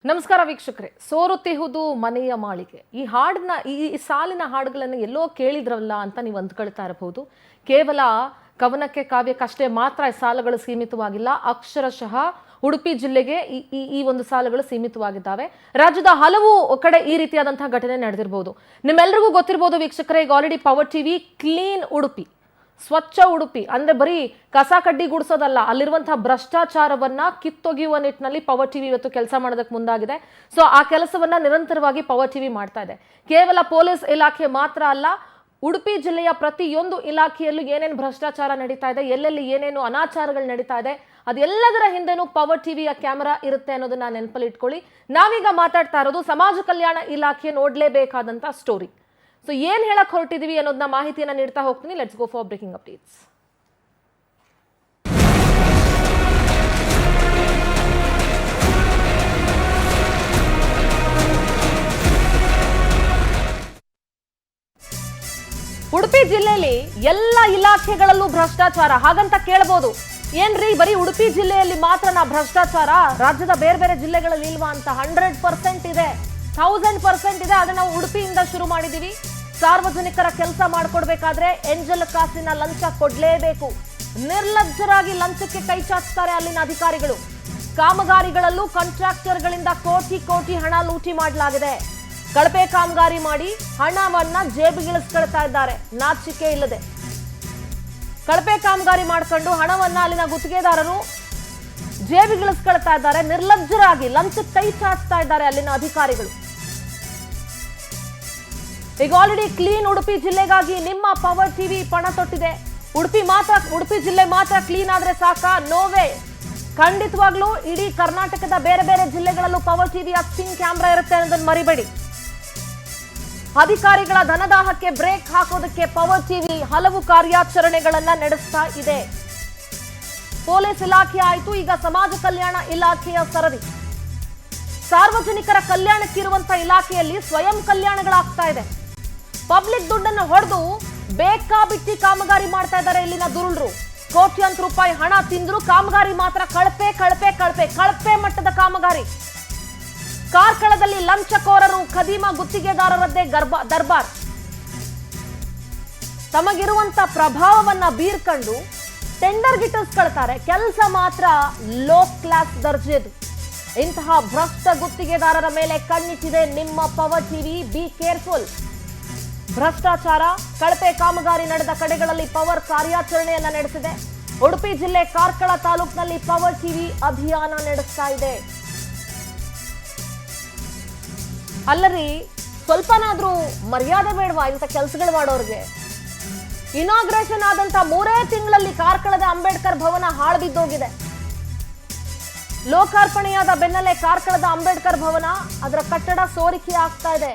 ನಮಸ್ಕಾರ ವೀಕ್ಷಕರೇ. ಸೋರುತ್ತಿಹುದು ಮನೆಯ ಮಾಳಿಗೆ ಈ ಹಾಡನ್ನ ಈ ಸಾಲಿನ ಹಾಡುಗಳನ್ನು ಎಲ್ಲೋ ಕೇಳಿದ್ರಲ್ಲ ಅಂತ ನೀವು ಅಂದ್ಕೊಳ್ತಾ ಇರಬಹುದು. ಕೇವಲ ಕವನಕ್ಕೆ ಕಾವ್ಯಕ್ಕಷ್ಟೇ ಮಾತ್ರ ಈ ಸಾಲುಗಳು ಸೀಮಿತವಾಗಿಲ್ಲ. ಅಕ್ಷರಶಃ ಉಡುಪಿ ಜಿಲ್ಲೆಗೆ ಈ ಒಂದು ಸಾಲುಗಳು ಸೀಮಿತವಾಗಿದ್ದಾವೆ. ರಾಜ್ಯದ ಹಲವು ಕಡೆ ಈ ರೀತಿಯಾದಂತಹ ಘಟನೆ ನಡೆದಿರಬಹುದು. ನಿಮ್ಮೆಲ್ಲರಿಗೂ ಗೊತ್ತಿರಬಹುದು ವೀಕ್ಷಕರೇ, ಈಗ already power TV clean Udupi, ಸ್ವಚ್ಛ ಉಡುಪಿ ಅಂದ್ರೆ ಬರೀ ಕಸ ಕಡ್ಡಿ ಗುಡಿಸೋದಲ್ಲ, ಅಲ್ಲಿರುವಂತಹ ಭ್ರಷ್ಟಾಚಾರವನ್ನ ಕಿತ್ತೊಗೆಯುವ ನಿಟ್ಟಿನಲ್ಲಿ ಪವರ್ ಟಿವಿ ಇವತ್ತು ಕೆಲಸ ಮಾಡೋದಕ್ಕೆ ಮುಂದಾಗಿದೆ. ಸೊ ಆ ಕೆಲಸವನ್ನ ನಿರಂತರವಾಗಿ ಪವರ್ ಟಿವಿ ಮಾಡ್ತಾ ಇದೆ. ಕೇವಲ ಪೊಲೀಸ್ ಇಲಾಖೆ ಮಾತ್ರ ಅಲ್ಲ, ಉಡುಪಿ ಜಿಲ್ಲೆಯ ಪ್ರತಿಯೊಂದು ಇಲಾಖೆಯಲ್ಲೂ ಏನೇನು ಭ್ರಷ್ಟಾಚಾರ ನಡೀತಾ ಇದೆ, ಎಲ್ಲೆಲ್ಲಿ ಏನೇನು ಅನಾಚಾರಗಳು ನಡೀತಾ ಇದೆ, ಅದೆಲ್ಲದರ ಹಿಂದೆನೂ ಪವರ್ ಟಿವಿಯ ಕ್ಯಾಮೆರಾ ಇರುತ್ತೆ ಅನ್ನೋದನ್ನ ನೆನಪಲ್ಲಿ ಇಟ್ಕೊಳ್ಳಿ. ನಾವೀಗ ಮಾತಾಡ್ತಾ ಇರೋದು ಸಮಾಜ ಕಲ್ಯಾಣ ಇಲಾಖೆ ನೋಡ್ಲೇಬೇಕಾದಂತ ಸ್ಟೋರಿ. ಸೊ ಏನ್ ಹೇಳಕ್ ಹೊರಟಿದೀವಿ ಅನ್ನೋದನ್ನ ಮಾಹಿತಿಯನ್ನ ನೀಡ್ತಾ ಹೋಗ್ತೀನಿ. Let's go for breaking updates. Udupi ಜಿಲ್ಲೆಯಲ್ಲಿ ಎಲ್ಲ ಇಲಾಖೆಗಳಲ್ಲೂ ಭ್ರಷ್ಟಾಚಾರ ಹಾಗಂತ ಕೇಳಬಹುದು. ಏನ್ರಿ ಬರೀ ಉಡುಪಿ ಜಿಲ್ಲೆಯಲ್ಲಿ ಮಾತ್ರನಾ ಭ್ರಷ್ಟಾಚಾರ, ರಾಜ್ಯದ ಬೇರೆ ಬೇರೆ ಜಿಲ್ಲೆಗಳಲ್ಲಿ ಇಲ್ವಾ ಅಂತ? 100% ಇದೆ, 1000% ಇದೆ. ಅದನ್ನ ನಾವು ಉಡುಪಿಯಿಂದ ಶುರು ಮಾಡಿದೀವಿ. ಸಾರ್ವಜನಿಕರ ಕೆಲಸ ಮಾಡ್ಕೊಡ್ಬೇಕಾದ್ರೆ ಎಂಜಲ್ ಕಾಸಿನ ಲಂಚ ಕೊಡ್ಲೇಬೇಕು. ನಿರ್ಲಜ್ಜರಾಗಿ ಲಂಚಕ್ಕೆ ಕೈ ಚಾಚ್ತಾರೆ ಅಲ್ಲಿನ ಅಧಿಕಾರಿಗಳು. ಕಾಮಗಾರಿಗಳಲ್ಲೂ ಕಾಂಟ್ರಾಕ್ಟರ್ಗಳಿಂದ ಕೋಟಿ ಕೋಟಿ ಹಣ ಲೂಟಿ ಮಾಡಲಾಗಿದೆ. ಕಳಪೆ ಕಾಮಗಾರಿ ಮಾಡಿ ಹಣವನ್ನ ಜೇಬಿಗಿಳಿಸ್ಕೊಳ್ತಾ ಇದ್ದಾರೆ ನಾಚಿಕೆ ಇಲ್ಲದೆ. ಕಳಪೆ ಕಾಮಗಾರಿ ಮಾಡ್ಕೊಂಡು ಹಣವನ್ನ ಅಲ್ಲಿನ ಗುತ್ತಿಗೆದಾರರು ಜೇಬಿಗಿಳಿಸ್ಕೊಳ್ತಾ ಇದ್ದಾರೆ. ನಿರ್ಲಜ್ಜರಾಗಿ ಲಂಚಕ್ಕೆ ಕೈ ಚಾಚ್ತಾ ಇದ್ದಾರೆ ಅಲ್ಲಿನ ಅಧಿಕಾರಿಗಳು. ಈಗ ಆಲ್ರೆಡಿ ಕ್ಲೀನ್ ಉಡುಪಿ ಜಿಲ್ಲೆಗಾಗಿ ನಿಮ್ಮ ಪವರ್ ಟಿವಿ ಪಣ ತೊಟ್ಟಿದೆ. ಉಡುಪಿ ಜಿಲ್ಲೆ ಮಾತ್ರ ಕ್ಲೀನ್ ಆದ್ರೆ ಸಾಕಾ? ನೋವೇ. ಖಂಡಿತವಾಗ್ಲೂ ಇಡೀ ಕರ್ನಾಟಕದ ಬೇರೆ ಬೇರೆ ಜಿಲ್ಲೆಗಳಲ್ಲೂ ಪವರ್ ಟಿವಿಯ ಸ್ಪಿನ್ ಕ್ಯಾಮ್ರಾ ಇರುತ್ತೆ ಅನ್ನೋದನ್ನ ಮರಿಬೇಡಿ. ಅಧಿಕಾರಿಗಳ ಧನದಾಹಕ್ಕೆ ಬ್ರೇಕ್ ಹಾಕೋದಕ್ಕೆ ಪವರ್ ಟಿವಿ ಹಲವು ಕಾರ್ಯಾಚರಣೆಗಳನ್ನ ನಡೆಸ್ತಾ ಇದೆ. ಪೊಲೀಸ್ ಇಲಾಖೆ ಆಯ್ತು, ಈಗ ಸಮಾಜ ಕಲ್ಯಾಣ ಇಲಾಖೆಯ ಸರದಿ. ಸಾರ್ವಜನಿಕರ ಕಲ್ಯಾಣಕ್ಕಿರುವಂತಹ ಇಲಾಖೆಯಲ್ಲಿ ಸ್ವಯಂ ಕಲ್ಯಾಣಗಳಾಗ್ತಾ ಇದೆ. ಪಬ್ಲಿಕ್ ದುಡ್ಡನ್ನು ಹೊಡೆದು ಬೇಕಾಬಿಟ್ಟಿ ಕಾಮಗಾರಿ ಮಾಡ್ತಾ ಇದ್ದಾರೆ ಇಲ್ಲಿನ ದುರುಳರು. ಕೋಟ್ಯಾಂತರ ರೂಪಾಯಿ ಹಣ ತಿಂದ್ರು, ಕಾಮಗಾರಿ ಮಾತ್ರ ಕಳಪೆ ಕಳಪೆ ಕಳಪೆ ಕಳಪೆ ಮಟ್ಟದ ಕಾಮಗಾರಿ. ಕಾರ್ಕಳದಲ್ಲಿ ಲಂಚಕೋರರು ಖದೀಮ ಗುತ್ತಿಗೆದಾರರದ್ದೇ ದರ್ಬಾರ್. ತಮಗಿರುವಂತ ಪ್ರಭಾವವನ್ನ ಬೀರ್ಕೊಂಡು ಟೆಂಡರ್ ಗಿಟ್ಟಿಸ್ಕೊಳ್ತಾರೆ. ಕೆಲಸ ಮಾತ್ರ ಲೋ ಕ್ಲಾಸ್ ದರ್ಜೆದು. ಇಂತಹ ಭ್ರಷ್ಟ ಗುತ್ತಿಗೆದಾರರ ಮೇಲೆ ಕಣ್ಣಿಟ್ಟಿದೆ ನಿಮ್ಮ ಪವರ್ ಟಿವಿ. Be careful. ಭ್ರಷ್ಟಾಚಾರ, ಕಳಪೆ ಕಾಮಗಾರಿ ನಡೆದ ಕಡೆಗಳಲ್ಲಿ ಪವರ್ ಕಾರ್ಯಾಚರಣೆಯನ್ನ ನಡೆಸಿದೆ. ಉಡುಪಿ ಜಿಲ್ಲೆ ಕಾರ್ಕಳ ತಾಲೂಕಿನಲ್ಲಿ ಪವರ್ ಟಿವಿ ಅಭಿಯಾನ ನಡೆಸ್ತಾ ಇದೆ. ಅಲ್ಲರಿ ಸ್ವಲ್ಪನಾದ್ರೂ ಮರ್ಯಾದೆ ಬೇಡವಾ ಇಂಥ ಕೆಲಸಗಳು ಮಾಡೋರ್ಗೆ? ಇನಾಗ್ರೇಷನ್ ಆದಂತ 3 ತಿಂಗಳಲ್ಲಿ ಕಾರ್ಕಳದ ಅಂಬೇಡ್ಕರ್ ಭವನ ಹಾಳು ಬಿದ್ದೋಗಿದೆ. ಲೋಕಾರ್ಪಣೆಯಾದ ಬೆನ್ನಲ್ಲೇ ಕಾರ್ಕಳದ ಅಂಬೇಡ್ಕರ್ ಭವನ, ಅದರ ಕಟ್ಟಡ ಸೋರಿಕೆ ಆಗ್ತಾ ಇದೆ.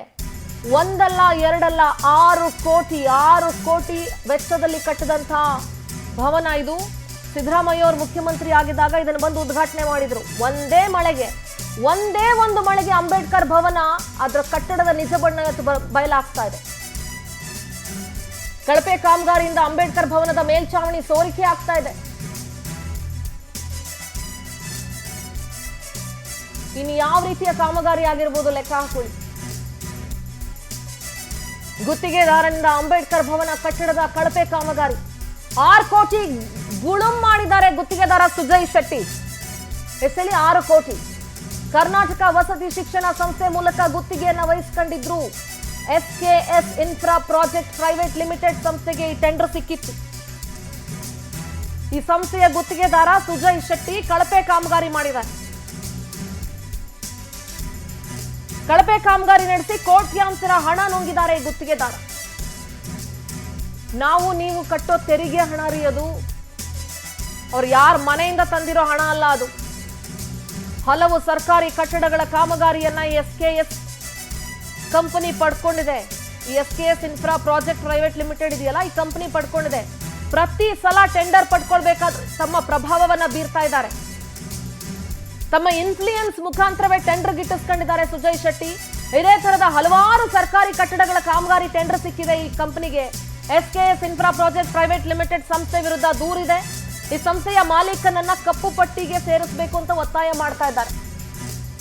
ಒಂದಲ್ಲ ಎರಡಲ್ಲ 6 ಕೋಟಿ ವೆಚ್ಚದಲ್ಲಿ ಕಟ್ಟಿದಂತಹ ಭವನ ಇದು. ಸಿದ್ದರಾಮಯ್ಯ ಅವರು ಮುಖ್ಯಮಂತ್ರಿ ಆಗಿದ್ದಾಗ ಇದನ್ನು ಬಂದು ಉದ್ಘಾಟನೆ ಮಾಡಿದ್ರು. ಒಂದೇ ಒಂದು ಮಳೆಗೆ ಅಂಬೇಡ್ಕರ್ ಭವನ ಅದರ ಕಟ್ಟಡದ ನಿಜ ಬಣ್ಣ ಬಯಲಾಗ್ತಾ ಇದೆ. ಕಳಪೆ ಕಾಮಗಾರಿಯಿಂದ ಅಂಬೇಡ್ಕರ್ ಭವನದ ಮೇಲ್ಛಾವಣಿ ಸೋರಿಕೆ ಆಗ್ತಾ ಇದೆ. ಇನ್ನು ಯಾವ ರೀತಿಯ ಕಾಮಗಾರಿ ಆಗಿರ್ಬೋದು ಲೆಕ್ಕ ಹಾಕೊಳ್ಳಿ. ಗುತ್ತಿಗೆದಾರನಿಂದ ಅಂಬೇಡ್ಕರ್ ಭವನ ಕಟ್ಟಡದ ಕಳಪೆ ಕಾಮಗಾರಿ 6 ಕೋಟಿ ಗುಳುಂ ಮಾಡಿದ್ದಾರೆ ಗುತ್ತಿಗೆದಾರ ಸುಜಯ್ ಶೆಟ್ಟಿ. ಹೆಸಲಿ 6 ಕೋಟಿ. ಕರ್ನಾಟಕ ವಸತಿ ಶಿಕ್ಷಣ ಸಂಸ್ಥೆ ಮೂಲಕ ಗುತ್ತಿಗೆಯನ್ನ ವಹಿಸಿಕೊಂಡಿದ್ರು. SKS infra project private limited ಸಂಸ್ಥೆಗೆ ಈ ಟೆಂಡರ್ ಸಿಕ್ಕಿತ್ತು. ಈ ಸಂಸ್ಥೆಯ ಗುತ್ತಿಗೆದಾರ ಸುಜಯ್ ಶೆಟ್ಟಿ ಕಳಪೆ ಕಾಮಗಾರಿ ಮಾಡಿದ್ದಾರೆ. ಕಳಪೆ ಕಾಮಗಾರಿ ನಡೆಸಿ ಕೋಟ್ಯಾಂತರ ಹಣ ನುಂಗಿದ್ದಾರೆ ಈ ಗುತ್ತಿಗೆದಾರ. ನಾವು ನೀವು ಕಟ್ಟೋ ತೆರಿಗೆ ಹಣ ರೀ ಅದು. ಅವ್ರು ಯಾರ ಮನೆಯಿಂದ ತಂದಿರೋ ಹಣ ಅಲ್ಲ ಅದು. ಹಲವು ಸರ್ಕಾರಿ ಕಟ್ಟಡಗಳ ಕಾಮಗಾರಿಯನ್ನ SKS ಕಂಪನಿ ಪಡ್ಕೊಂಡಿದೆ. ಈ SKS infra project private limited ಇದೆಯಲ್ಲ, ಈ ಕಂಪನಿ ಪಡ್ಕೊಂಡಿದೆ. ಪ್ರತಿ ಸಲ ಟೆಂಡರ್ ಪಡ್ಕೊಳ್ಬೇಕಾದ್ರೆ ತಮ್ಮ ಪ್ರಭಾವವನ್ನ ಬೀರ್ತಾ ಇದ್ದಾರೆ. ತಮ್ಮ ಇನ್ಫ್ಲೂಯೆನ್ಸ್ ಮುಖಾಂತರವೇ ಟೆಂಡರ್ ಗಿಟ್ಟಿಸ್ಕೊಂಡಿದ್ದಾರೆ ಸುಜಯ್ ಶೆಟ್ಟಿ. ಇದೇ ತರದ ಹಲವಾರು ಸರ್ಕಾರಿ ಕಟ್ಟಡಗಳ ಕಾಮಗಾರಿ ಟೆಂಡರ್ ಸಿಕ್ಕಿದೆ ಈ ಕಂಪನಿಗೆ. SKS infra project private limited ಸಂಸ್ಥೆ ವಿರುದ್ಧ ದೂರಿದೆ. ಈ ಸಂಸ್ಥೆಯ ಮಾಲೀಕನನ್ನ ಕಪ್ಪು ಪಟ್ಟಿಗೆ ಸೇರಿಸಬೇಕು ಅಂತ ಒತ್ತಾಯ ಮಾಡ್ತಾ ಇದ್ದಾರೆ.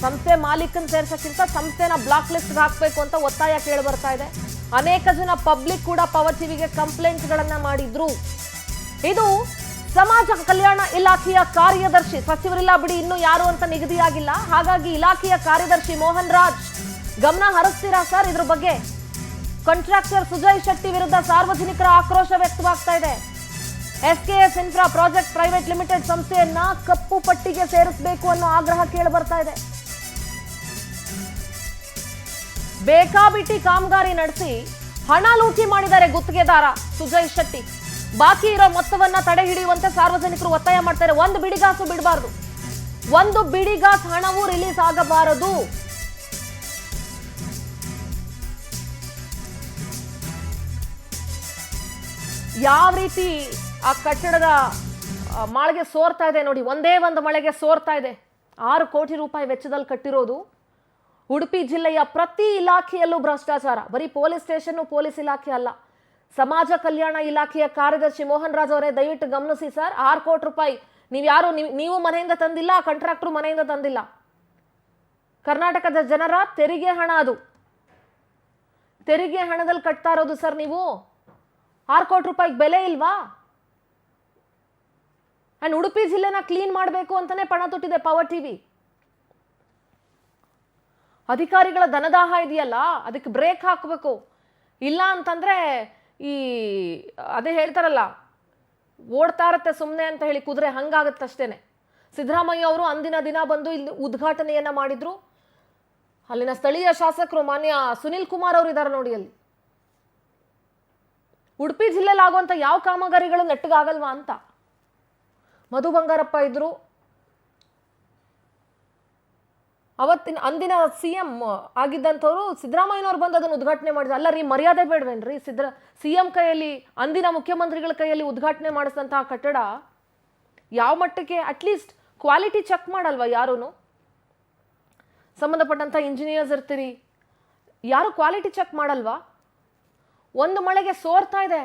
ಸಂಸ್ಥೆ ಮಾಲೀಕನ್ ಸೇರ್ಸಕ್ಕಿಂತ ಸಂಸ್ಥೆನ ಬ್ಲಾಕ್ ಲಿಸ್ಟ್ ಹಾಕಬೇಕು ಅಂತ ಒತ್ತಾಯ ಕೇಳಿ ಬರ್ತಾ ಇದೆ. ಅನೇಕ ಜನ ಪಬ್ಲಿಕ್ ಕೂಡ ಪವರ್ ಟಿವಿಗೆ ಕಂಪ್ಲೇಂಟ್ಗಳನ್ನ ಮಾಡಿದ್ರು. ಇದು ಸಮಾಜ ಕಲ್ಯಾಣ ಇಲಾಖೆಯ ಕಾರ್ಯದರ್ಶಿ, ಸಚಿವರಿಲ್ಲ ಬಿಡಿ ಇನ್ನು ಯಾರು ಅಂತ ನಿಗದಿಯಾಗಿಲ್ಲ, ಹಾಗಾಗಿ ಇಲಾಖೆಯ ಕಾರ್ಯದರ್ಶಿ ಮೋಹನ್ ರಾಜ್ ಗಮನ ಹರಿಸ್ತೀರಾ ಸರ್ ಇದ್ರ ಬಗ್ಗೆ? ಕಾಂಟ್ರಾಕ್ಟರ್ ಸುಜಯ್ ಶೆಟ್ಟಿ ವಿರುದ್ಧ ಸಾರ್ವಜನಿಕರ ಆಕ್ರೋಶ ವ್ಯಕ್ತವಾಗ್ತಾ ಇದೆ. SKS infra project private limited ಸಂಸ್ಥೆಯನ್ನ ಕಪ್ಪು ಪಟ್ಟಿಗೆ ಸೇರಿಸಬೇಕು ಅನ್ನೋ ಆಗ್ರಹ ಕೇಳಿ ಬರ್ತಾ ಇದೆ. ಬೇಕಾಬಿಟ್ಟಿ ಕಾಮಗಾರಿ ನಡೆಸಿ ಹಣ ಲೂಟಿ ಮಾಡಿದ್ದಾರೆ ಗುತ್ತಿಗೆದಾರ ಸುಜಯ್ ಶೆಟ್ಟಿ. ಬಾಕಿ ಇರೋ ಮೊತ್ತವನ್ನ ತಡೆ ಹಿಡಿಯುವಂತೆ ಸಾರ್ವಜನಿಕರು ಒತ್ತಾಯ ಮಾಡ್ತಾರೆ. ಒಂದು ಬಿಡಿಗಾಸು ಬಿಡಬಾರದು, ಒಂದು ಬಿಡಿಗಾಸ್ ಹಣವೂ ರಿಲೀಸ್ ಆಗಬಾರದು. ಯಾವ ರೀತಿ ಆ ಕಟ್ಟಡದ ಮಾಳಿಗೆ ಸೋರ್ತಾ ಇದೆ ನೋಡಿ, ಒಂದೇ ಒಂದು ಮಳೆಗೆ ಸೋರ್ತಾ ಇದೆ. 6 ಕೋಟಿ ರೂಪಾಯಿ ವೆಚ್ಚದಲ್ಲಿ ಕಟ್ಟಿರೋದು. ಉಡುಪಿ ಜಿಲ್ಲೆಯ ಪ್ರತಿ ಇಲಾಖೆಯಲ್ಲೂ ಭ್ರಷ್ಟಾಚಾರ. ಬರೀ ಪೊಲೀಸ್ ಸ್ಟೇಷನ್, ಪೊಲೀಸ್ ಇಲಾಖೆ ಅಲ್ಲ, ಸಮಾಜ ಕಲ್ಯಾಣ ಇಲಾಖೆಯ ಕಾರ್ಯದರ್ಶಿ ಮೋಹನ್ ರಾಜ್ ಅವರೇ ದಯವಿಟ್ಟು ಗಮನಿಸಿ ಸರ್. 6 ಕೋಟಿ ರೂಪಾಯಿ ನೀವು ಮನೆಯಿಂದ ತಂದಿಲ್ಲ, ಕಾಂಟ್ರಾಕ್ಟರ್ ಮನೆಯಿಂದ ತಂದಿಲ್ಲ. ಕರ್ನಾಟಕದ ಜನರ ತೆರಿಗೆ ಹಣ, ಅದು ತೆರಿಗೆ ಹಣದಲ್ಲಿ ಕಟ್ತಾ ಇರೋದು ಸರ್ ನೀವು. 6 ಕೋಟಿ ರೂಪಾಯಿಗೆ ಬೆಲೆ ಇಲ್ವಾ? ಅಂಡ್ ಉಡುಪಿ ಜಿಲ್ಲೆನ ಕ್ಲೀನ್ ಮಾಡಬೇಕು ಅಂತಾನೆ ಪಣ ತೊಟ್ಟಿದೆ ಪವರ್ ಟಿವಿ. ಅಧಿಕಾರಿಗಳ ಧನದಾಹ ಇದೆಯಲ್ಲ, ಅದಕ್ಕೆ ಬ್ರೇಕ್ ಹಾಕಬೇಕು. ಇಲ್ಲ ಅಂತಂದ್ರೆ ಅದೇ ಹೇಳ್ತಾರಲ್ಲ, ಓಡ್ತಾ ಇರತ್ತೆ ಸುಮ್ಮನೆ ಅಂತ ಹೇಳಿ ಕುದುರೆ, ಹಂಗಾಗತ್ತಷ್ಟೇನೆ. ಸಿದ್ದರಾಮಯ್ಯ ಅವರು ಅಂದಿನ ದಿನ ಬಂದು ಇಲ್ಲಿ ಉದ್ಘಾಟನೆಯನ್ನ ಮಾಡಿದ್ರು. ಅಲ್ಲಿನ ಸ್ಥಳೀಯ ಶಾಸಕರು ಮಾನ್ಯ ಸುನಿಲ್ ಕುಮಾರ್ ಅವರು ಇದ್ದಾರೆ ನೋಡಿ. ಅಲ್ಲಿ ಉಡುಪಿ ಜಿಲ್ಲೆಯಲ್ಲಿ ಆಗುವಂತ ಯಾವ ಕಾಮಗಾರಿಗಳು ನೆಟ್ಟಗಾಗಲ್ವಾ ಅಂತ. ಮಧು ಬಂಗಾರಪ್ಪ ಇದ್ರು, ಅಂದಿನ CM ಆಗಿದ್ದಂಥವ್ರು. ಸಿದ್ದರಾಮಯ್ಯನವ್ರು ಬಂದು ಅದನ್ನು ಉದ್ಘಾಟನೆ ಮಾಡಿದ್ರು. ಅಲ್ಲ ರೀ, ಮರ್ಯಾದೆ ಬೇಡವೇನ್ರಿ? CM ಕೈಯಲ್ಲಿ, ಅಂದಿನ ಮುಖ್ಯಮಂತ್ರಿಗಳ ಕೈಯಲ್ಲಿ ಉದ್ಘಾಟನೆ ಮಾಡಿಸಿದಂತಹ ಕಟ್ಟಡ ಯಾವ ಮಟ್ಟಕ್ಕೆ? ಅಟ್ಲೀಸ್ಟ್ ಕ್ವಾಲಿಟಿ ಚೆಕ್ ಮಾಡಲ್ವಾ ಯಾರೂ? ಸಂಬಂಧಪಟ್ಟಂಥ ಇಂಜಿನಿಯರ್ಸ್ ಇರ್ತೀರಿ, ಯಾರು ಕ್ವಾಲಿಟಿ ಚೆಕ್ ಮಾಡಲ್ವಾ? ಒಂದು ಮಳೆಗೆ ಸೋರ್ತಾ ಇದೆ.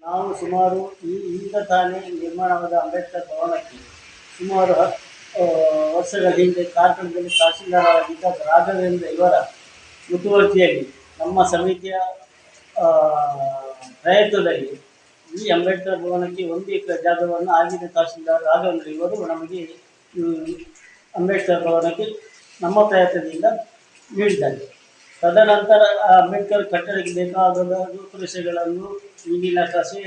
ನಾವು ಸುಮಾರು ಈಗ ತಾನೇ ನಿರ್ಮಾಣವಾದ ಅಂಬೇಡ್ಕರ್ ಭವನಕ್ಕೆ ಸುಮಾರು ವರ್ಷಗಳ ಹಿಂದೆ ಕಾರ್ಕಳದಲ್ಲಿ ತಹಸೀಲ್ದಾರರಾಗಿದ್ದ ರಾಘವೇಂದ್ರ ಇವರ ಮುತುವರ್ಜಿಯಲ್ಲಿ ನಮ್ಮ ಸಮಿತಿಯ ಪ್ರಯತ್ನದಲ್ಲಿ ಈ ಅಂಬೇಡ್ಕರ್ ಭವನಕ್ಕೆ 1 ಎಕರೆ ಜಾಗವನ್ನು ಆಗಿನ ತಹಸೀಲ್ದಾರ್ ರಾಘವೇಂದ್ರ ಇವರು ನಮಗೆ ಅಂಬೇಡ್ಕರ್ ಭವನಕ್ಕೆ ನಮ್ಮ ಪ್ರಯತ್ನದಿಂದ ನೀಡಿದ್ದಾರೆ. ತದನಂತರ ಅಂಬೇಡ್ಕರ್ ಕಟ್ಟಡಕ್ಕೆ ಬೇಕಾದ ರೂಪುರೇಷೆಗಳನ್ನು, ಈಗಿನ ಕಸೆ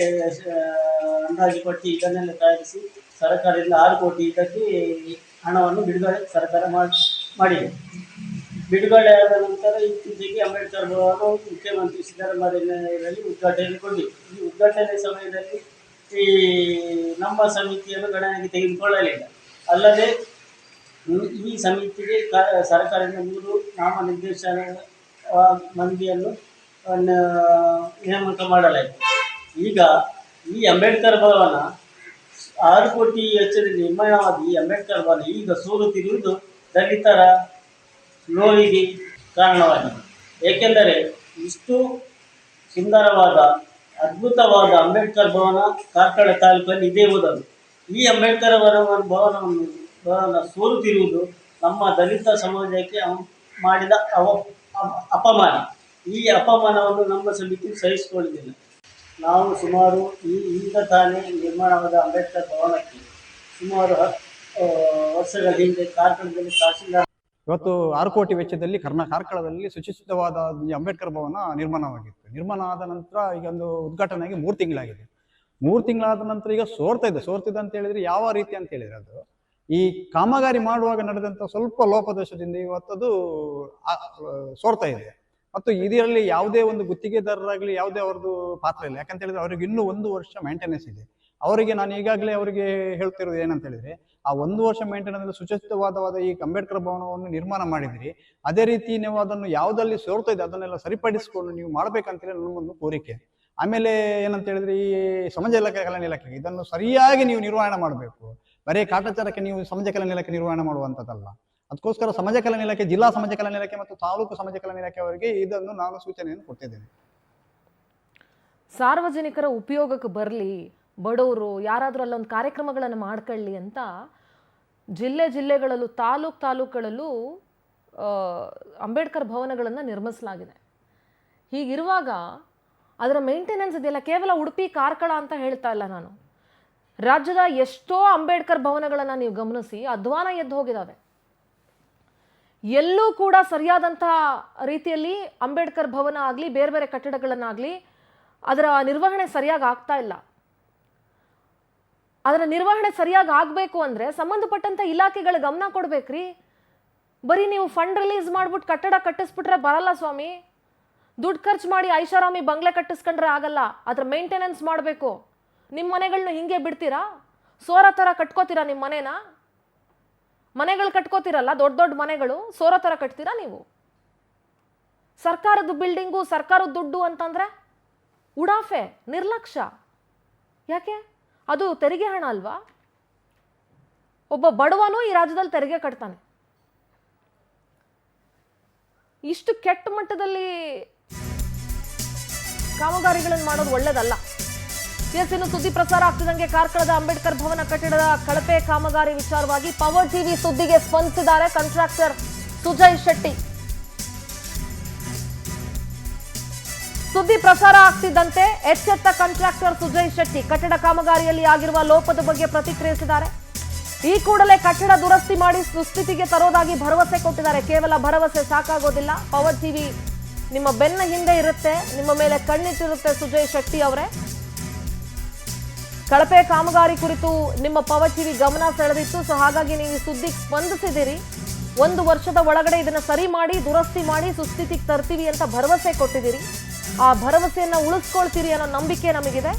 ಅಂದಾಜು ಪಟ್ಟಿ ಇದನ್ನೆಲ್ಲ ತಯಾರಿಸಿ ಸರ್ಕಾರದಿಂದ 6 ಕೋಟಿ ಇದಕ್ಕೆ ಹಣವನ್ನು ಬಿಡುಗಡೆ ಸರ್ಕಾರ ಮಾಡಿದೆ. ಬಿಡುಗಡೆಯಾದ ನಂತರ ಇತ್ತೀಚೆಗೆ ಅಂಬೇಡ್ಕರ್ ಭವನ ಮುಖ್ಯಮಂತ್ರಿ ಸಿದ್ದರಾಮಯ್ಯರಲ್ಲಿ ಉದ್ಘಾಟನೆಗೊಂಡಿದೆ. ಈ ಉದ್ಘಾಟನೆ ಸಮಯದಲ್ಲಿ ನಮ್ಮ ಸಮಿತಿಯನ್ನು ಗಣನೆಗೆ ತೆಗೆದುಕೊಳ್ಳಲಿಲ್ಲ. ಅಲ್ಲದೆ ಈ ಸಮಿತಿಗೆ ಸರ್ಕಾರದಿಂದ 3 ನಾಮನಿರ್ದೇಶನ ಮಂದಿಯನ್ನು ನೇಮಕ ಮಾಡಲಾಯಿತು. ಈಗ ಈ ಅಂಬೇಡ್ಕರ್ ಭವನ 6 ಕೋಟಿ ವೆಚ್ಚದಲ್ಲಿ ನಿರ್ಮಾಣವಾದ ಈ ಅಂಬೇಡ್ಕರ್ ಭವನ ಈಗ ಸೋರುತ್ತಿರುವುದು ದಲಿತರ ನೋವಿಗೆ ಕಾರಣವಾಗಿದೆ. ಏಕೆಂದರೆ ಇಷ್ಟು ಸುಂದರವಾದ ಅದ್ಭುತವಾದ ಅಂಬೇಡ್ಕರ್ ಭವನ ಕಾರ್ಕಳ ತಾಲೂಕಲ್ಲಿ ಇದೇ ಮೊದಲು. ಈ ಅಂಬೇಡ್ಕರ್ ಭವನ ಸೋರುತ್ತಿರುವುದು ನಮ್ಮ ದಲಿತ ಸಮಾಜಕ್ಕೆ ಮಾಡಿದ ಅಪಮಾನ. ಈ ಅಪಮಾನವನ್ನು ನಮ್ಮ ಸಮಿತಿ ಸಹಿಸಿಕೊಳ್ಳುವುದಿಲ್ಲ. ನಾವು ಸುಮಾರು ಈಗ ತಾನೇ ನಿರ್ಮಾಣವಾದ ಅಂಬೇಡ್ಕರ್ ಭವನಕ್ಕೆ ಸುಮಾರು ವರ್ಷಗಳ ಹಿಂದೆ ಕಾರ್ಕಳದಲ್ಲಿ ತಹಸೀಲ್ದಾರ್ ಇವತ್ತು 6 ಕೋಟಿ ವೆಚ್ಚದಲ್ಲಿ ಕಾರ್ಕಳದಲ್ಲಿ ಸುಚಿಸಿತವಾದ ಅಂಬೇಡ್ಕರ್ ಭವನ ನಿರ್ಮಾಣವಾಗಿತ್ತು. ನಿರ್ಮಾಣ ಆದ ನಂತರ ಈಗ ಒಂದು ಉದ್ಘಾಟನೆಗೆ 3 ತಿಂಗಳಾಗಿದೆ. 3 ತಿಂಗಳಾದ ನಂತರ ಈಗ ಸೋರ್ತಿದೆ ಅಂತ ಹೇಳಿದ್ರೆ ಯಾವ ರೀತಿ ಅಂತ ಹೇಳಿದ್ರೆ, ಅದು ಈ ಕಾಮಗಾರಿ ಮಾಡುವಾಗ ನಡೆದಂತ ಸ್ವಲ್ಪ ಲೋಪದೋಷದಿಂದ ಇವತ್ತದು ಸೋರ್ತಾ ಇದೆ. ಮತ್ತು ಇದರಲ್ಲಿ ಯಾವುದೇ ಒಂದು ಗುತ್ತಿಗೆದಾರರಾಗಲಿ ಯಾವುದೇ ಅವ್ರದ್ದು ಪಾತ್ರ ಇಲ್ಲ. ಯಾಕಂತ ಹೇಳಿದ್ರೆ ಅವ್ರಿಗೆ ಇನ್ನೂ 1 ವರ್ಷ ಮೇಂಟೆನೆನ್ಸ್ ಇದೆ. ಅವರಿಗೆ ನಾನು ಈಗಾಗಲೇ ಅವರಿಗೆ ಹೇಳ್ತಿರೋದು ಏನಂತ ಹೇಳಿದ್ರೆ, ಆ 1 ವರ್ಷ ಮೇಂಟೆನೆನ್ಸ್ ಸುಚಿತವಾದ ಈ ಅಂಬೇಡ್ಕರ್ ಭವನವನ್ನು ನಿರ್ಮಾಣ ಮಾಡಿದ್ರಿ, ಅದೇ ರೀತಿ ನೀವು ಅದನ್ನು ಯಾವುದಲ್ಲಿ ಸೋರ್ತಾ ಇದೆ ಅದನ್ನೆಲ್ಲ ಸರಿಪಡಿಸಿಕೊಂಡು ನೀವು ಮಾಡ್ಬೇಕಂತೇಳಿ ನನ್ನ ಒಂದು ಕೋರಿಕೆ. ಆಮೇಲೆ ಏನಂತ ಹೇಳಿದ್ರೆ, ಈ ಸಮಾಜ ಕಲ್ಯಾಣ ಇಲಾಖೆಗೆ ಇದನ್ನು ಸರಿಯಾಗಿ ನೀವು ನಿರ್ವಹಣೆ ಮಾಡಬೇಕು. ಬರೀ ಕಾಟಾಚಾರಕ್ಕೆ ನೀವು ಸಮಾಜ ಕಲ್ಯಾಣ ಇಲಾಖೆ ನಿರ್ವಹಣೆ ಮಾಡುವಂಥದ್ದಲ್ಲ, ಅದಕ್ಕೋಸ್ಕರ ಸಮಾಜ ಕಲ್ಯಾಣ ಇಲಾಖೆ, ಜಿಲ್ಲಾ ಸಮಾಜ ಕಲ್ಯಾಣ ಇಲಾಖೆ ಮತ್ತು ತಾಲೂಕು ಸಮಾಜ ಕಲ್ಯಾಣ ಇಲಾಖೆ ಅವರಿಗೆ ಇದನ್ನು ನಾನು ಸೂಚನೆಯನ್ನು ಕೊಟ್ಟಿದ್ದೇನೆ. ಸಾರ್ವಜನಿಕರ ಉಪಯೋಗಕ್ಕೆ ಬರಲಿ, ಬಡವರು ಯಾರಾದರೂ ಅಲ್ಲೊಂದು ಕಾರ್ಯಕ್ರಮಗಳನ್ನು ಮಾಡ್ಕೊಳ್ಳಿ ಅಂತ ಜಿಲ್ಲೆಗಳಲ್ಲೂ ತಾಲೂಕುಗಳಲ್ಲೂ ಅಂಬೇಡ್ಕರ್ ಭವನಗಳನ್ನು ನಿರ್ಮಿಸಲಾಗಿದೆ. ಹೀಗಿರುವಾಗ ಅದರ ಮೇಂಟೆನೆನ್ಸ್ ಇದೆಯಲ್ಲ, ಕೇವಲ ಉಡುಪಿ ಕಾರ್ಕಳ ಅಂತ ಹೇಳ್ತಾ ಇಲ್ಲ ನಾನು. ರಾಜ್ಯದ ಎಷ್ಟೋ ಅಂಬೇಡ್ಕರ್ ಭವನಗಳನ್ನು ನೀವು ಗಮನಿಸಿ, ಅಧ್ವಾನ ಎದ್ದು ಹೋಗಿದ್ದಾವೆ. ಎಲ್ಲೂ ಕೂಡ ಸರಿಯಾದಂಥ ರೀತಿಯಲ್ಲಿ ಅಂಬೇಡ್ಕರ್ ಭವನ ಆಗಲಿ, ಬೇರೆ ಬೇರೆ ಕಟ್ಟಡಗಳನ್ನಾಗಲಿ ಅದರ ನಿರ್ವಹಣೆ ಸರಿಯಾಗಿ ಆಗ್ತಾ ಇಲ್ಲ. ಅದರ ನಿರ್ವಹಣೆ ಸರಿಯಾಗಿ ಆಗಬೇಕು ಅಂದರೆ ಸಂಬಂಧಪಟ್ಟಂಥ ಇಲಾಖೆಗಳ ಗಮನ ಕೊಡ್ಬೇಕ್ರಿ. ಬರೀ ನೀವು ಫಂಡ್ ರಿಲೀಸ್ ಮಾಡ್ಬಿಟ್ಟು ಕಟ್ಟಡ ಕಟ್ಟಿಸ್ಬಿಟ್ರೆ ಬರಲ್ಲ ಸ್ವಾಮಿ. ದುಡ್ಡು ಖರ್ಚು ಮಾಡಿ ಐಷಾರಾಮಿ ಬಂಗ್ಲೆ ಕಟ್ಟಿಸ್ಕೊಂಡ್ರೆ ಆಗಲ್ಲ. ಅದರ ಮೇಂಟೆನೆನ್ಸ್ ಮಾಡಬೇಕು. ನಿಮ್ಮ ಮನೆಗಳನ್ನ ಹಿಂಗೆ ಬಿಡ್ತೀರಾ? ಸೋರ ಥರ ಕಟ್ಕೋತೀರಾ ನಿಮ್ಮ ಮನೇನ? ಮನೆಗಳು ಕಟ್ಕೋತೀರಲ್ಲ, ದೊಡ್ಡ ದೊಡ್ಡ ಮನೆಗಳು, ಸೋರ ಥರ ಕಟ್ತೀರಾ ನೀವು? ಸರ್ಕಾರದ ಬಿಲ್ಡಿಂಗು, ಸರ್ಕಾರದ ದುಡ್ಡು ಅಂತಂದ್ರೆ ಉಡಾಫೆ, ನಿರ್ಲಕ್ಷ್ಯ. ಯಾಕೆ? ಅದು ತೆರಿಗೆ ಹಣ ಅಲ್ವಾ? ಒಬ್ಬ ಬಡವನು ಈ ರಾಜ್ಯದಲ್ಲಿ ತೆರಿಗೆ ಕಟ್ತಾನೆ. ಇಷ್ಟು ಕೆಟ್ಟ ಮಟ್ಟದಲ್ಲಿ ಕಾಮಗಾರಿಗಳನ್ನು ಮಾಡೋದು ಒಳ್ಳೇದಲ್ಲ. ಇನ್ನು ಸುದ್ದಿ ಪ್ರಸಾರ ಆಗ್ತಿದ್ದಂಗೆ ಕಾರ್ಕಳದ ಅಂಬೇಡ್ಕರ್ ಭವನ ಕಟ್ಟಡದ ಕಳಪೆ ಕಾಮಗಾರಿ ವಿಚಾರವಾಗಿ ಪವರ್ ಟಿವಿ ಸುದ್ದಿಗೆ ಸ್ಪಂದಿಸಿದ್ದಾರೆ ಕಾಂಟ್ರಾಕ್ಟರ್ ಸುಜಯ್ ಶೆಟ್ಟಿ. ಸುದ್ದಿ ಪ್ರಸಾರ ಆಗ್ತಿದ್ದಂತೆ ಎಚ್ಚೆತ್ತ ಕಾಂಟ್ರಾಕ್ಟರ್ ಸುಜಯ್ ಶೆಟ್ಟಿ ಕಟ್ಟಡ ಕಾಮಗಾರಿಯಲ್ಲಿ ಆಗಿರುವ ಲೋಪದ ಬಗ್ಗೆ ಪ್ರತಿಕ್ರಿಯಿಸಿದ್ದಾರೆ. ಈ ಕೂಡಲೇ ಕಟ್ಟಡ ದುರಸ್ತಿ ಮಾಡಿ ಸುಸ್ಥಿತಿಗೆ ತರೋದಾಗಿ ಭರವಸೆ ಕೊಟ್ಟಿದ್ದಾರೆ. ಕೇವಲ ಭರವಸೆ ಸಾಕಾಗೋದಿಲ್ಲ. ಪವರ್ ಟಿವಿ ನಿಮ್ಮ ಬೆನ್ನ ಹಿಂದೆ ಇರುತ್ತೆ, ನಿಮ್ಮ ಮೇಲೆ ಕಣ್ಣಿಟ್ಟಿರುತ್ತೆ. ಸುಜಯ್ ಶೆಟ್ಟಿ ಅವರೇ, ಕಳಪೆ ಕಾಮಗಾರಿ ಕುರಿತು ನಿಮ್ಮ ಪವರ್ ಟಿವಿ ಗಮನ ಸೆಳೆದಿತ್ತು. ಸೊ ಹಾಗಾಗಿ ನೀವು ಸುದ್ದಿಗೆ ಸ್ಪಂದಿಸಿದಿರಿ. 1 ವರ್ಷದ ಒಳಗಡೆ ಇದನ್ನ ಸರಿ ಮಾಡಿ, ದುರಸ್ತಿ ಮಾಡಿ ಸುಸ್ಥಿತಿಗೆ ತರ್ತೀವಿ ಅಂತ ಭರವಸೆ ಕೊಟ್ಟಿದ್ದೀರಿ. ಆ ಭರವಸೆಯನ್ನ ಉಳಿಸ್ಕೊಳ್ತೀರಿ ಅನ್ನೋ ನಂಬಿಕೆ ನಮಗಿದೆ.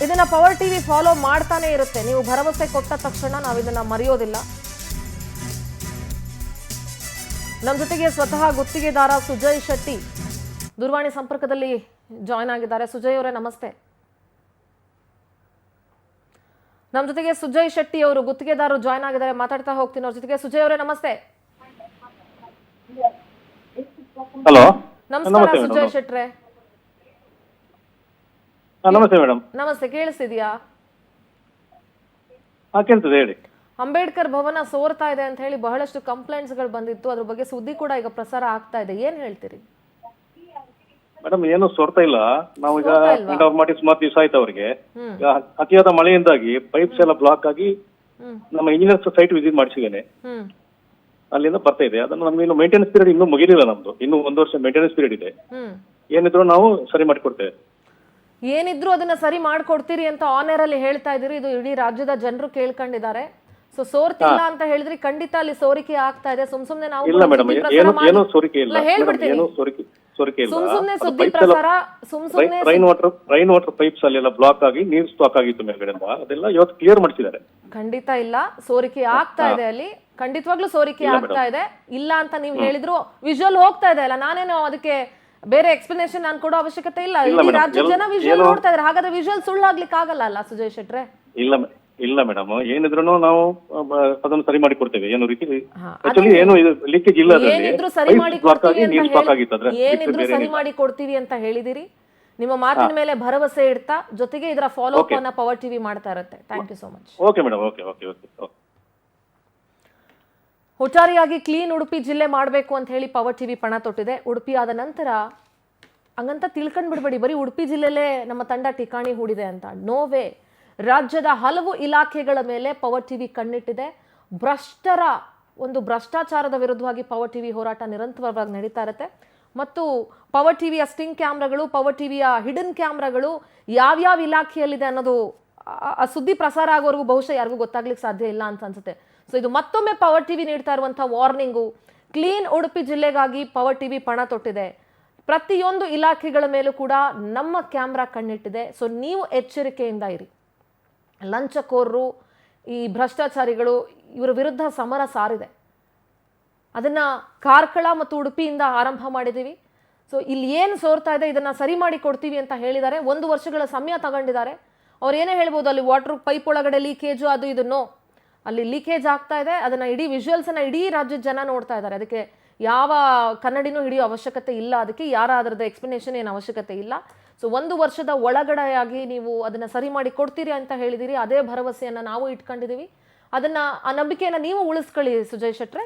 ಇದನ್ನ ಪವರ್ ಟಿವಿ ಫಾಲೋ ಮಾಡ್ತಾನೆ ಇರುತ್ತೆ. ನೀವು ಭರವಸೆ ಕೊಟ್ಟ ತಕ್ಷಣ ನಾವು ಇದನ್ನ ಮರೆಯೋದಿಲ್ಲ. ನಮ್ಮ ಜೊತೆಗೆ ಸ್ವತಃ ಗುತ್ತಿಗೆದಾರ ಸುಜಯ್ ಶೆಟ್ಟಿ ದೂರವಾಣಿ ಸಂಪರ್ಕದಲ್ಲಿ ಜಾಯ್ನ್ ಆಗಿದ್ದಾರೆ. ಸುಜಯ್ ಅವರೇ ನಮಸ್ತೆ. ನಮ್ಮ ಜೊತೆಗೆ ಸುಜಯ್ ಶೆಟ್ಟಿ ಅವರು ಗುತ್ತಿಗೆದಾರರು ಜಾಯ್ನ್ ಆಗಿದ್ದಾರೆ, ಮಾತಾಡ್ತಾ ಹೋಗ್ತೀನಿ ಅವ್ರ ಜೊತೆಗೆ. ಸುಜಯ್ ಅವರೇ ನಮಸ್ತೆ. ಹಲೋ, ನಮಸ್ಕಾರ ಸುಜಯ್ ಶೆಟ್ರೆ. ನಮಸ್ತೆ ಮೇಡಮ್. ನಮಸ್ತೆ, ಕೇಳಿಸ್ತಿದ್ಯಾ? ಕೇಳ್ತದೆ, ಹೇಳಿ. ಅಂಬೇಡ್ಕರ್ ಭವನ ಸೋರ್ತಾ ಇದೆ ಅಂತ ಹೇಳಿ ಬಹಳಷ್ಟು ಕಂಪ್ಲೇಂಟ್ಸ್ಗಳು ಬಂದಿತ್ತು. ಅದ್ರ ಬಗ್ಗೆ ಸುದ್ದಿ ಕೂಡ ಈಗ ಪ್ರಸಾರ ಆಗ್ತಾ ಇದೆ. ಏನ್ ಹೇಳ್ತೀರಿ? ಮೇಡಮ್, ಏನು ಸೋರ್ತಾ ಇಲ್ಲ. ನಾವು ಈಗ ಮಾಡಿ ಸುಮಾರು ದಿವಸ ಆಯ್ತು ಅವರಿಗೆ. ಈಗ ಅತಿಯಾದ ಮಳೆಯಿಂದಾಗಿ ಪೈಪ್ಸ್ ಎಲ್ಲ ಬ್ಲಾಕ್ ಆಗಿ ನಮ್ಮ ಇಂಜಿನಿಯರ್ಸ್ ಸೈಟ್ ವಿಸಿಟ್ ಮಾಡಿಸಿದ್ದೇನೆ. ಅಲ್ಲಿಂದ ಬರ್ತಾ ಇದೆ. ಅದನ್ನು ನಮ್ಗೆ ಇನ್ನು ಮೇಂಟೆನೆನ್ಸ್ ಪೀರಿಯಡ್ ಇನ್ನೂ ಮುಗಿಲಿಲ್ಲ. ನಮ್ದು ಇನ್ನೂ 1 ವರ್ಷ ಮೇಂಟೆನೆನ್ಸ್ ಪೀರಿಯಡ್ ಇದೆ. ಏನಿದ್ರು ನಾವು ಸರಿ ಮಾಡಿಕೊಡ್ತೇವೆ. ಏನಿದ್ರು ಅದನ್ನ ಸರಿ ಮಾಡ್ಕೊಡ್ತೀರಿ ಅಂತ ಆನರ್ ಅಲ್ಲಿ ಹೇಳ್ತಾ ಇದೀರಿ. ಇದು ಇಡೀ ರಾಜ್ಯದ ಜನರು ಕೇಳ್ಕೊಂಡಿದ್ದಾರೆ. ಸೊ ಸೋರ್ತಿಲ್ಲ ಅಂತ ಹೇಳಿದ್ರಿ, ಖಂಡಿತ ಅಲ್ಲಿ ಸೋರಿಕೆ ಆಗ್ತಾ ಇದೆ. ಸುಮ್ನೆ ನಾವು ಇಲ್ಲ ಮೇಡಮ್, ಏನು ಸೋರಿಕೆ ಇಲ್ಲ. ಏನು ಸೋರಿಕೆ ಇಲ್ಲ. ಸುಮ್ನೆ ಸುದ್ದಿ ಪ್ರಸಾರ, ಸುಮ್ನೆ ರೈನ್ ವಾಟರ್ ಪೈಪ್ಸ್ ಅಲ್ಲೆಲ್ಲ ಬ್ಲಾಕ್ ಆಗಿ ನೀರು ಸ್ಟಾಕ್ ಆಗಿತ್ತು ಮೇಲ್ಗಡೆಯಿಂದ. ಅದೆಲ್ಲ ಇವತ್ತು ಕ್ಲಿಯರ್ ಮಾಡಿಸಿದ್ದಾರೆ. ಖಂಡಿತ ಇಲ್ಲ, ಸೋರಿಕೆ ಆಗ್ತಾ ಇದೆ ಅಲ್ಲಿ. ಖಂಡಿತವಾಗ್ಲೂ ಸೋರಿಕೆ ಆಗ್ತಾ ಇದೆ. ಇಲ್ಲ ಅಂತ ನೀವು ಹೇಳಿದ್ರು, ವಿಜುವಲ್ ಹೋಗ್ತಾ ಇದೆ ಅಲ್ಲ. ನಾನೇನು ಅದಕ್ಕೆ ಬೇರೆ ಎಕ್ಸ್ಪ್ಲನೇಷನ್ ನಾನು ಕೊಡೋ ಅವಶ್ಯಕತೆ ಇಲ್ಲ. ಇಡೀ ರಾಜ್ಯದ ಜನ ವಿಜುವಲ್ ನೋಡ್ತಾ ಇದ್ದಾರೆ. ಹಾಗಾದ್ರೆ ವಿಜುವಲ್ ಸುಳ್ಳಾಗ್ಲಿಕ್ಕೆ ಆಗಲ್ಲ ಅಲ್ಲ ಸುಜಯ್ ಶೆಟ್ರೆ? ಇಲ್ಲ ಮೇಡಮ್, ಏನಿದ್ರು ನಾವು ಅದನ್ನು ಸರಿ ಮಾಡಿ ಕೊಡ್ತೇವೆ. ಏನು ರೀತಿ ಏನು ಲೀಕೇಜ್ ಇಲ್ಲ. ಏನಿದ್ರು ಸರಿ ಮಾಡಿ ಕೊಡ್ತೀವಿ ಅಂತ ಹೇಳಿದಿರಿ. ನಿಮ್ಮ ಮಾತಿನ ಮೇಲೆ ಭರವಸೆ ಇಡ್ತಾ ಜೊತೆಗೆ ಇದರ ಫಾಲೋ ಅಪ್ ಅನ್ನ ಪವರ್ ಟಿವಿ ಮಾಡ್ತಾ ಇರುತ್ತೆ. Thank you so much. Okay madam, okay. ಒಟ್ಟಾರೆಯಾಗಿ ಕ್ಲೀನ್ ಉಡುಪಿ ಜಿಲ್ಲೆ ಮಾಡಬೇಕು ಅಂತ ಹೇಳಿ ಪವರ್ ಟಿವಿ ಪಣ ತೊಟ್ಟಿದೆ. ಉಡುಪಿ ಆದ ನಂತರ ಹಂಗಂತ ತಿಳ್ಕೊಂಡ್ ಬಿಡ್ಬೇಡಿ ಬರೀ ಉಡುಪಿ ಜಿಲ್ಲೆಲೇ ನಮ್ಮ ತಂಡ ಠಿಕಾಣಿ ಹೂಡಿದೆ ಅಂತ. ನೋವೇ. ರಾಜ್ಯದ ಹಲವು ಇಲಾಖೆಗಳ ಮೇಲೆ ಪವರ್ ಟಿವಿ ಕಣ್ಣಿಟ್ಟಿದೆ. ಭ್ರಷ್ಟಾಚಾರದ ವಿರುದ್ಧವಾಗಿ ಪವರ್ ಟಿವಿ ಹೋರಾಟ ನಿರಂತರವಾಗಿ ನಡೀತಾ ಇರುತ್ತೆ. ಮತ್ತು ಪವರ್ ಟಿವಿಯ ಸ್ಟಿಂಗ್ ಕ್ಯಾಮ್ರಾಗಳು, ಪವರ್ ಟಿವಿಯ ಹಿಡನ್ ಕ್ಯಾಮ್ರಾಗಳು ಯಾವ್ಯಾವ ಇಲಾಖೆಯಲ್ಲಿದೆ ಅನ್ನೋದು ಆ ಸುದ್ದಿ ಪ್ರಸಾರ ಆಗೋವರೆಗೂ ಬಹುಶಃ ಯಾರಿಗೂ ಗೊತ್ತಾಗ್ಲಿಕ್ಕೆ ಸಾಧ್ಯ ಇಲ್ಲ ಅಂತ ಅನ್ಸುತ್ತೆ. ಸೊ ಇದು ಮತ್ತೊಮ್ಮೆ ಪವರ್ ಟಿವಿ ನೀಡ್ತಾ ಇರುವಂಥ ವಾರ್ನಿಂಗು. ಕ್ಲೀನ್ ಉಡುಪಿ ಜಿಲ್ಲೆಗಾಗಿ ಪವರ್ ಟಿವಿ ಪಣ ತೊಟ್ಟಿದೆ. ಪ್ರತಿಯೊಂದು ಇಲಾಖೆಗಳ ಮೇಲೂ ಕೂಡ ನಮ್ಮ ಕ್ಯಾಮ್ರಾ ಕಣ್ಣಿಟ್ಟಿದೆ. ಸೊ ನೀವು ಎಚ್ಚರಿಕೆಯಿಂದ ಇರಿ. ಲಂಚಕೋರರು, ಈ ಭ್ರಷ್ಟಾಚಾರಿಗಳು, ಇವರ ವಿರುದ್ಧ ಸಮರ ಸಾರಿದೆ. ಅದನ್ನು ಕಾರ್ಕಳ ಮತ್ತು ಉಡುಪಿಯಿಂದ ಆರಂಭ ಮಾಡಿದ್ದೀವಿ. ಸೊ ಇಲ್ಲಿ ಏನು ಸೋರ್ತಾ ಇದೆ ಇದನ್ನು ಸರಿ ಮಾಡಿ ಕೊಡ್ತೀವಿ ಅಂತ ಹೇಳಿದ್ದಾರೆ. 1 ವರ್ಷಗಳ ಸಮಯ ತಗೊಂಡಿದ್ದಾರೆ. ಅವ್ರು ಏನೇ ಹೇಳ್ಬೋದು, ಅಲ್ಲಿ ವಾಟರ್ ಪೈಪ್ ಒಳಗಡೆ ಲೀಕೇಜು ಅದು ಇದನ್ನು ಅಲ್ಲಿ ಲೀಕೇಜ್ ಆಗ್ತಾ ಇದೆ. ಅದನ್ನ ಇಡೀ ವಿಜುವಲ್ಸನ್ನು ಇಡೀ ರಾಜ್ಯದ ಜನ ನೋಡ್ತಾ ಇದ್ದಾರೆ. ಅದಕ್ಕೆ ಯಾವ ಕನ್ನಡಿನೂ ಹಿಡಿಯೋ ಅವಶ್ಯಕತೆ ಇಲ್ಲ, ಅದಕ್ಕೆ ಯಾರ ಅದರದ ಎಕ್ಸ್ಪ್ಲನೇಷನ್ ಏನು ಅವಶ್ಯಕತೆ ಇಲ್ಲ. ಸೊ 1 ವರ್ಷದ ಒಳಗಡೆಯಾಗಿ ನೀವು ಅದನ್ನ ಸರಿ ಮಾಡಿ ಕೊಡ್ತೀರಿ ಅಂತ ಹೇಳಿದಿರಿ. ಅದೇ ಭರವಸೆಯನ್ನು ನಾವು ಇಟ್ಕೊಂಡಿದ್ದೀವಿ. ಅದನ್ನ ಆ ನಂಬಿಕೆಯನ್ನು ನೀವು ಉಳಿಸ್ಕೊಳ್ಳಿ ಸುಜಯ್ ಶೆಟ್ರೆ.